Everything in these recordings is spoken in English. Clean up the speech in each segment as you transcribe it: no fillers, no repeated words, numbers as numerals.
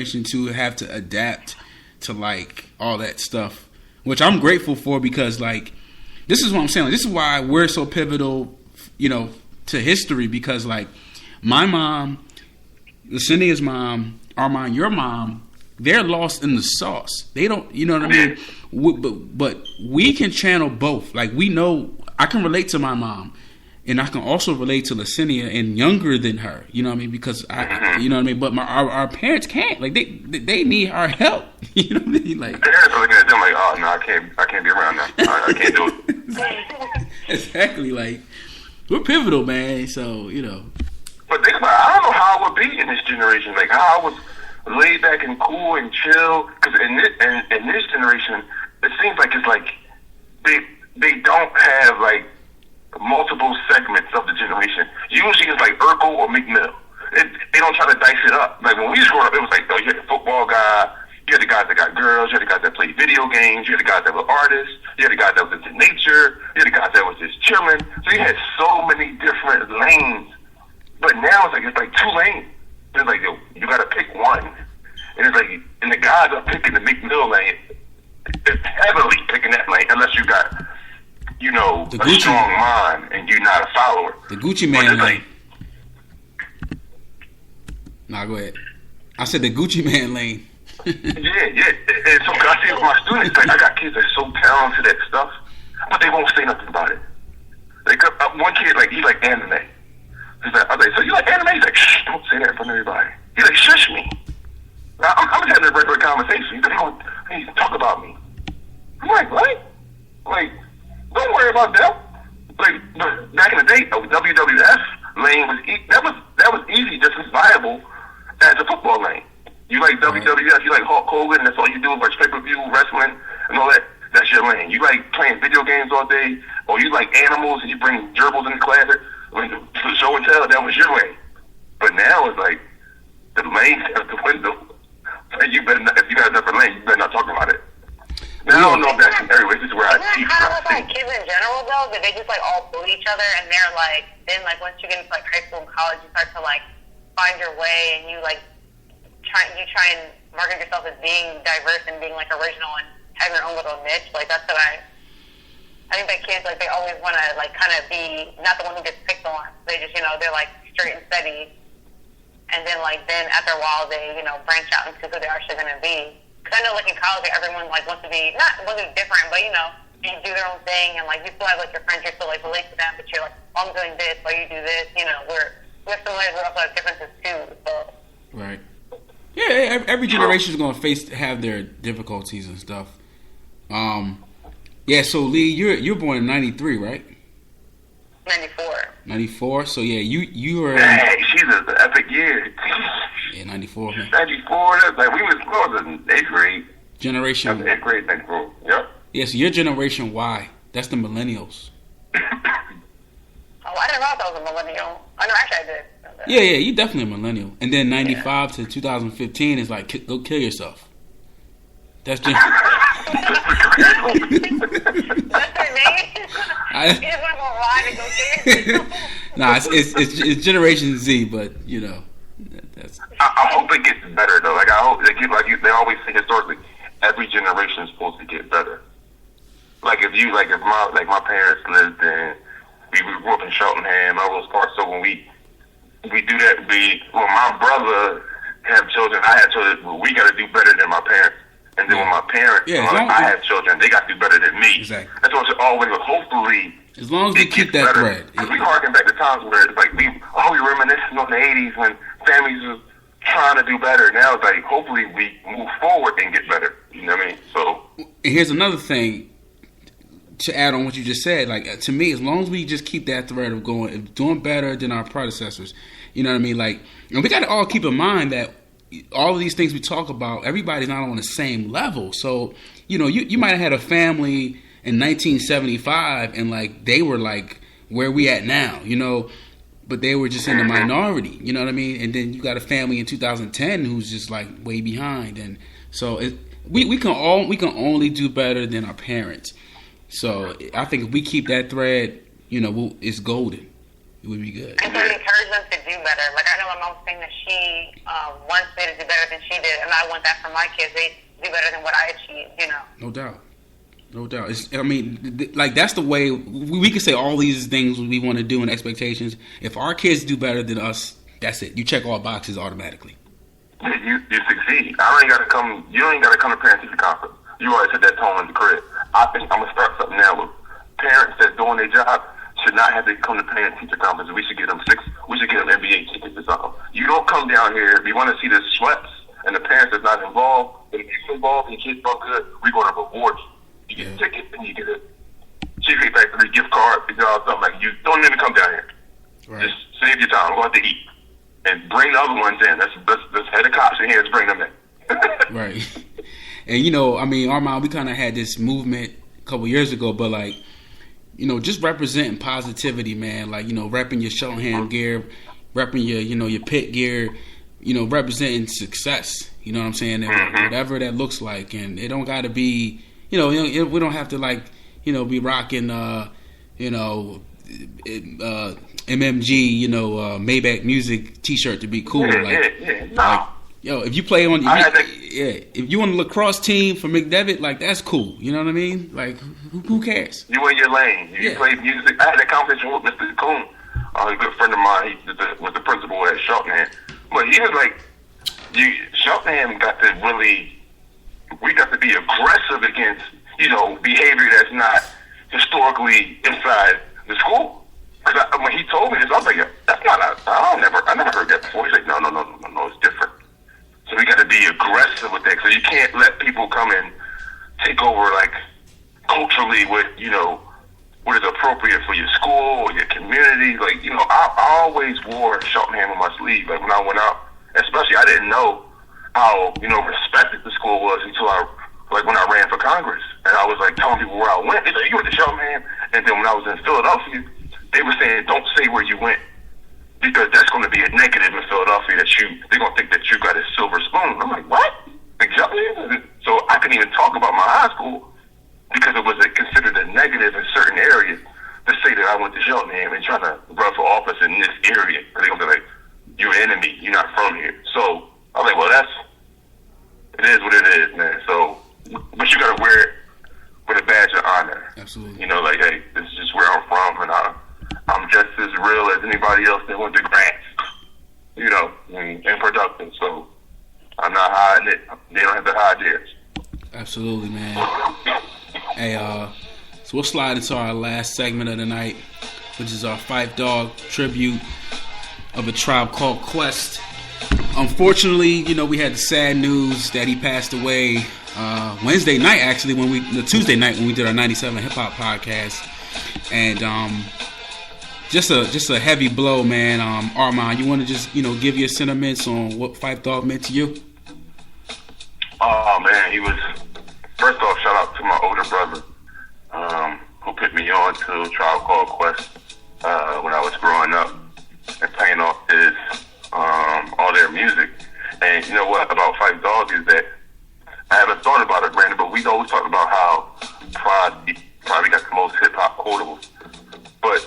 generation to have to adapt to like all that stuff, which I'm grateful for because like this is what I'm saying. Like, this is why we're so pivotal, to history because like my mom, Lucindia's mom, Armand, your mom, they're lost in the sauce. They don't, you know what I mean? But we can channel both. Like we know I can relate to my mom. And I can also relate to Lucinda and younger than her, you know what I mean? Because you know what I mean. But our parents can't. Like they need our help. You know what I mean? Like parents are looking at them like, oh no, I can't be around them. I can't do it. Exactly. Like we're pivotal, man. So But think about it. I don't know how I would be in this generation. Like how I was laid back and cool and chill. Because in this generation, it seems like it's like they don't have like multiple segments of the generation. Usually it's like Urkel or McMill. They don't try to dice it up. Like when we was growing up, it was like, you had the football guy, you had the guys that got girls, you had the guys that played video games, you had the guys that were artists, you had the guys that was into nature, you had the guys that was just chilling. So you had so many different lanes. But now it's like 2 lanes. It's like, yo, you gotta pick one. And it's like, and the guys are picking the McMill lane. It's heavily picking that lane unless you got a strong mind and you're not a follower. The Gucci Man lane. Nah, go ahead. I said the Gucci Man lane. Yeah. And so I see with my students, like I got kids that are so talented at stuff, but they won't say nothing about it. Like one kid, like he like anime. He's like, I was like, so you like anime? He's like, shh, don't say that in front of everybody. He's like, shush me. I'm just having a regular conversation. He's like, hey, talk about me. I'm like, what? Like, don't worry about them. Like back in the day, a WWF lane that was easy, just as viable as a football lane. You like WWF, you like Hulk Hogan, and that's all you do, watch pay-per-view, wrestling, and all that. That's your lane. You like playing video games all day, or you like animals, and you bring gerbils in the class. For show and tell, that was your lane. But now it's like the lane's out the window. And you better not, if you got a different lane, you better not talk about it. Now, I don't know if that's in every way. This is where I teach. Isn't that kind of like kids in general, though? That they just like all bully each other, and they're like, then like once you get into like high school and college, you start to like find your way, and you like try and market yourself as being diverse and being like original and having your own little niche. Like that's what I think that kids like they always want to like kind of be not the one who gets picked on. They just they're like straight and steady, and then after a while they branch out into who they're actually going to be. Because I know, like, in college, like, everyone, like, wants to be, not wants to be different, but, you do their own thing, and, like, you still have, like, your friends, you're still, like, relate to them, but you're, like, oh, I'm doing this, or you do this, we're similar, we also have differences, too, so. Right. Yeah, every generation is going to have their difficulties and stuff. Yeah, so, Lee, you're born in 93, right? 94. 94, so, yeah, you were... Hey, she's an epic year. Yeah, 94, man. 94, that's like we was in 8th grade. Generation... 8th grade, 94, yep. Yeah, so your generation Y, that's the millennials. Oh, I didn't know if I was a millennial. I know, actually I did. Yeah, you definitely a millennial. And then 95 to 2015 is like, go kill yourself. That's just... That's their name? You just want to go ride and go kill yourself? Nah, it's Generation Z, but, that's... I hope it gets better though. Like I hope they always say historically, every generation is supposed to get better. Like if my parents lived in, we grew up in Cheltenham, all those parts. So when we do that, when my brother have children, I have children. We got to do better than my parents. And then when my parents, I have children, they got to do better than me. Exactly. That's what it's always. Hopefully, as long as we keep that thread. We harken back to times where it's like we reminiscing on the '80s when families were trying to do better. Now it's like hopefully we move forward and get better. You know what I mean? So here's another thing to add on what you just said. Like to me, as long as we just keep that thread of doing better than our predecessors, you know what I mean? Like, and we got to all keep in mind that all of these things we talk about, everybody's not on the same level. So you might have had a family in 1975 and like they were like where we at now, but they were just in the minority, you know what I mean? And then you got a family in 2010 who's just like way behind, and so we can only do better than our parents. So I think if we keep that thread, it's golden. It would be good. And so the encourage them to do better. Like, I know my mom was saying that she wants me to do better than she did, and I want that for my kids. They do better than what I achieved, you know. No doubt. No doubt. I mean, like, that's the way we can say all these things we want to do and expectations. If our kids do better than us, that's it. You check all boxes automatically. You succeed. You don't even got to come to parent-teacher conference. You already set that tone in the crib. I think I'm going to start something now with parents that's doing their job should not have to come to parent-teacher conference. We should get them NBA tickets or something. You don't come down here. If you want to see the sweats and the parents that's not involved, if you're involved and your kids don't good, we're going to reward you. You get a ticket and you get a Cheesecake Factory gift card, something like you don't even come down here. Right. Just save your time, go out to eat, and bring the other ones in. Let's head the cops in here. Let's bring them in. Right. And you know, I mean, Armand, we kind of had this movement a couple years ago, but like, you know, just representing positivity, man. Like, you know, repping your Showham gear, repping your pit gear. You know, representing success. You know what I'm saying? And whatever that looks like, and it don't got to be. You know, we don't have to like, you know, be rocking, MMG, Maybach Music T-shirt to be cool. Like, yo, if you play on, if you on the lacrosse team for McDevitt, like that's cool. You know what I mean? Like, who cares? You in your lane. You play music. I had a conversation with Mr. Coon, a good friend of mine. He was the principal at Cheltenham, but he was like, Cheltenham got to really. We got to be aggressive against, you know, behavior that's not historically inside the school. Because when he told me this, I was like, that's not. I never heard that before. He's like, no, it's different. So we got to be aggressive with that. So you can't let people come and take over, like, culturally with, you know, what is appropriate for your school or your community. Like, you know, I always wore Cheltenham on my sleeve. Like when I went out, especially, I didn't know how, you know, respected the school was until when I ran for Congress. And I was like telling people where I went. They said, you went to Cheltenham. And then when I was in Philadelphia, they were saying, don't say where you went because that's going to be a negative in Philadelphia they're going to think that you got a silver spoon. I'm like, what? Like Cheltenham? So I couldn't even talk about my high school because it was considered a negative in certain areas to say that I went to Cheltenham and trying to run for office in this area. Because they're going to be like, you're an enemy. You're not from here. So I'm like, well, it is what it is, man. So, but you gotta wear it with a badge of honor. Absolutely. You know, like, hey, this is just where I'm from, and I'm just as real as anybody else that went to Grants. You know, and productive. So I'm not hiding it. They don't have to hide theirs. Absolutely, man. Hey, so we'll slide into our last segment of the night, which is our Phife Dawg tribute of A Tribe Called Quest. Unfortunately, you know, we had the sad news that he passed away Wednesday night, actually, Tuesday night when we did our 97 Hip Hop podcast. And just a heavy blow, man. Armand, you want to just, you know, give your sentiments on what Phife Dawg meant to you? Oh, man, he was, first off, shout out to my older brother who put me on to Tribe Called Quest when I was growing up and playing off all their music. And you know what about Phife Dawg is that I haven't thought about it, Brandon, but we always talk about how probably got the most hip hop quotables. But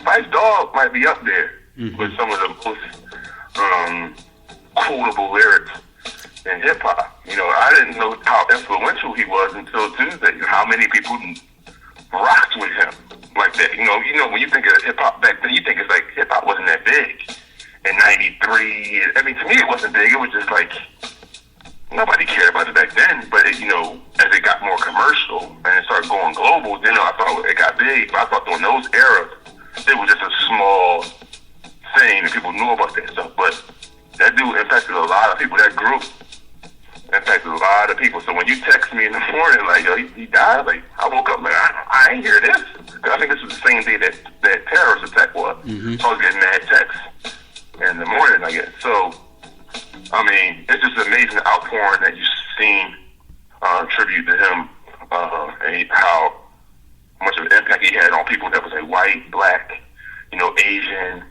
Phife Dawg might be up there with some of the most quotable lyrics in hip hop. You know, I didn't know how influential he was until Tuesday. How many people rocked with him like that? You know, when you think of hip hop back then, you think it's like hip hop wasn't that big. In '93, I mean, to me, it wasn't big. It was just like nobody cared about it back then. But it, you know, as it got more commercial and it started going global, then I thought it got big. But I thought during those eras, it was just a small thing that people knew about that stuff. But that dude impacted a lot of people. That group impacted a lot of people. So when you text me in the morning, like, yo, he died, like, I woke up, like, I ain't hear this. Because I think this was the same day that terrorist attack was. So I was getting mad texts in the morning, I guess. So, I mean, it's just an amazing outpouring that you've seen tribute to him and how much of an impact he had on people that was like white, black, you know, Asian,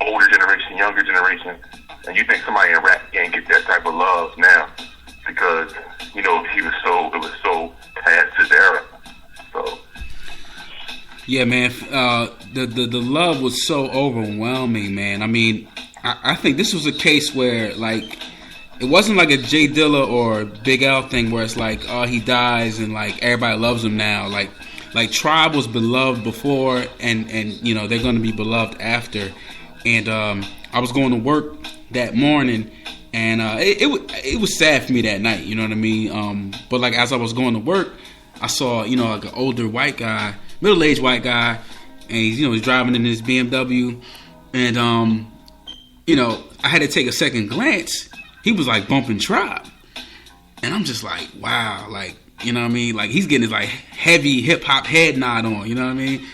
older generation, younger generation. And you think somebody in rap can't get that type of love now because, you know, it was so past his era. So. Yeah, man. the love was so overwhelming, man. I mean, I think this was a case where, like, it wasn't like a Jay Dilla or Big L thing where it's like, oh, he dies and like everybody loves him now. Like Tribe was beloved before, and you know they're gonna be beloved after. And I was going to work that morning, and it was sad for me that night. You know what I mean? But like as I was going to work, I saw, you know, like an older white guy, middle-aged white guy, and he's driving in his BMW, and you know, I had to take a second glance. He was like bumping Tribe, and I'm just like, wow, like, you know what I mean? Like he's getting his like heavy hip hop head nod on, you know what I mean?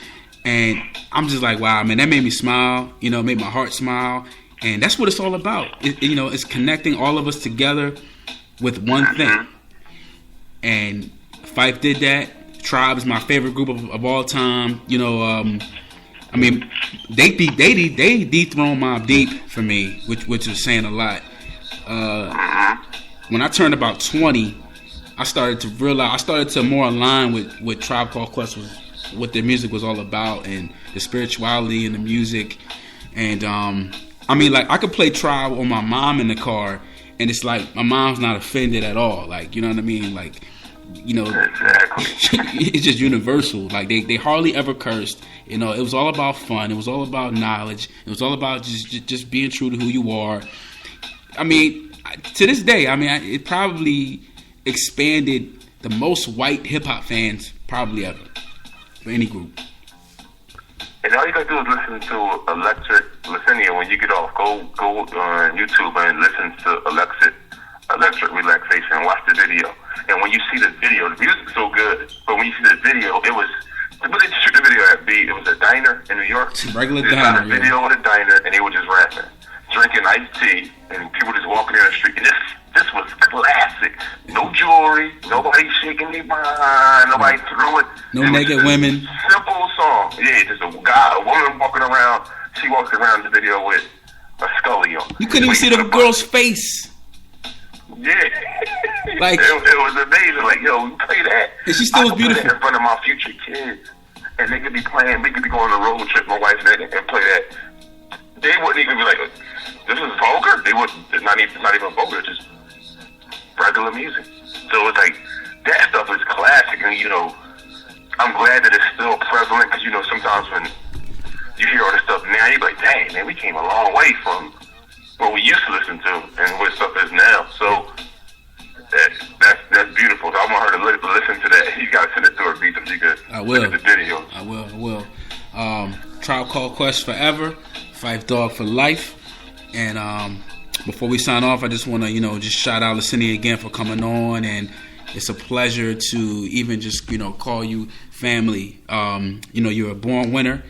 And I'm just like, wow, man, that made me smile, you know, made my heart smile, and that's what it's all about. You know, it's connecting all of us together with one thing. And Phife did that. Tribe is my favorite group of all time. You know, I mean, they dethroned Mobb Deep for me, which is saying a lot. When I turned about 20, I started to realize, I started to more align with what Tribe Called Quest was, what their music was all about, and the spirituality and the music. And I mean, like, I could play Tribe on my mom in the car, and it's like my mom's not offended at all. Like, you know what I mean? Like, you know, exactly. It's just universal. Like they hardly ever cursed. You know, it was all about fun. It was all about knowledge. It was all about just being true to who you are. I mean, to this day, I mean, it probably expanded the most white hip hop fans probably ever for any group. And all you gotta do is listen to Electric Listening when you get off. Go on YouTube and listen to Electric Relaxation. Watch the video. And when you see the video, the music's so good. But when you see the video, it was, what did you shoot the video at? It was a diner in New York. Regular they diner. They shot a video at a diner, and they were just rapping, drinking iced tea, and people just walking down the street. And this was classic. No jewelry, nobody shaking their behind, nobody threw it. No naked women. Simple song. Yeah, just a woman walking around. She walks around the video with a scully on. You couldn't even see the girl's face. Yeah. Like, it was amazing. Like, yo, we play that. And she still was beautiful. Play that in front of my future kids. And they could be playing, we could be going on a road trip, my wife and I, and play that. They wouldn't even be like, this is vulgar? They wouldn't, it's not even vulgar, it's just regular music. So it's like, that stuff is classic. And, you know, I'm glad that it's still prevalent, because, you know, sometimes when you hear all this stuff now, you're like, dang, man, we came a long way from what we used to listen to and what stuff is now. So that's beautiful. So I want her to listen to that. You got to send it to her, beat them. You could look at the videos. I will. Tribe Called Quest forever. Phife Dawg for life. And before we sign off, I just want to, you know, just shout out Lacinia again for coming on. And it's a pleasure to even just, you know, call you family. You know, you're a born winner.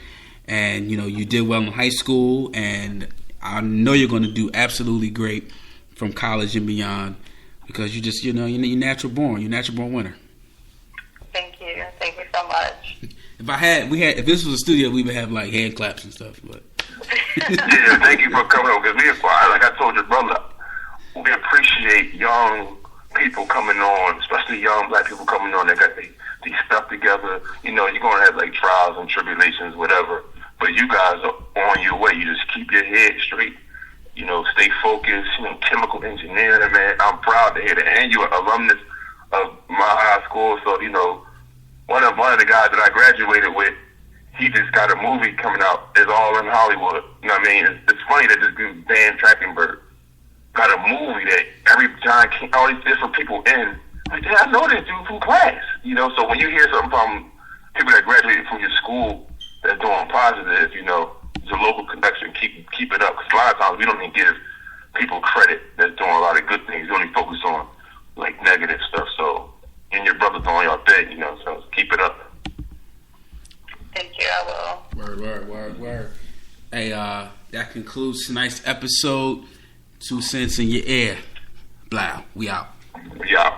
And, you know, you did well in high school. And I know you're going to do absolutely great from college and beyond, because you just, you know, you're natural born. You're a natural born winner. Thank you so much. If this was a studio, we would have like hand claps and stuff. But yeah, thank you for coming on. Because like I told your brother, we appreciate young people coming on, especially young black people coming on that got these stuff together. You know, you're gonna have like trials and tribulations, whatever. But you guys are on your way. You just keep your head straight. You know, stay focused. You know, chemical engineering, man. I'm proud to hear that. And you're an alumnus of my high school. So, you know, one of the guys that I graduated with, he just got a movie coming out. It's all in Hollywood. You know what I mean? It's funny that this dude, Dan Trachtenberg, got a movie that every time all these different people in. Like, yeah, I know this dude from class. You know, so when you hear something from people that graduated from your school that's doing positive, you know, it's a local connection. Keep it up. Because a lot of times we don't even give people credit that's doing a lot of good things. We only focus on like negative stuff. So, and your brother doing your thing, you know. So keep it up. Thank you. I will. Word. Hey, that concludes tonight's episode. 2 cents in your ear. Blah. We out. We out.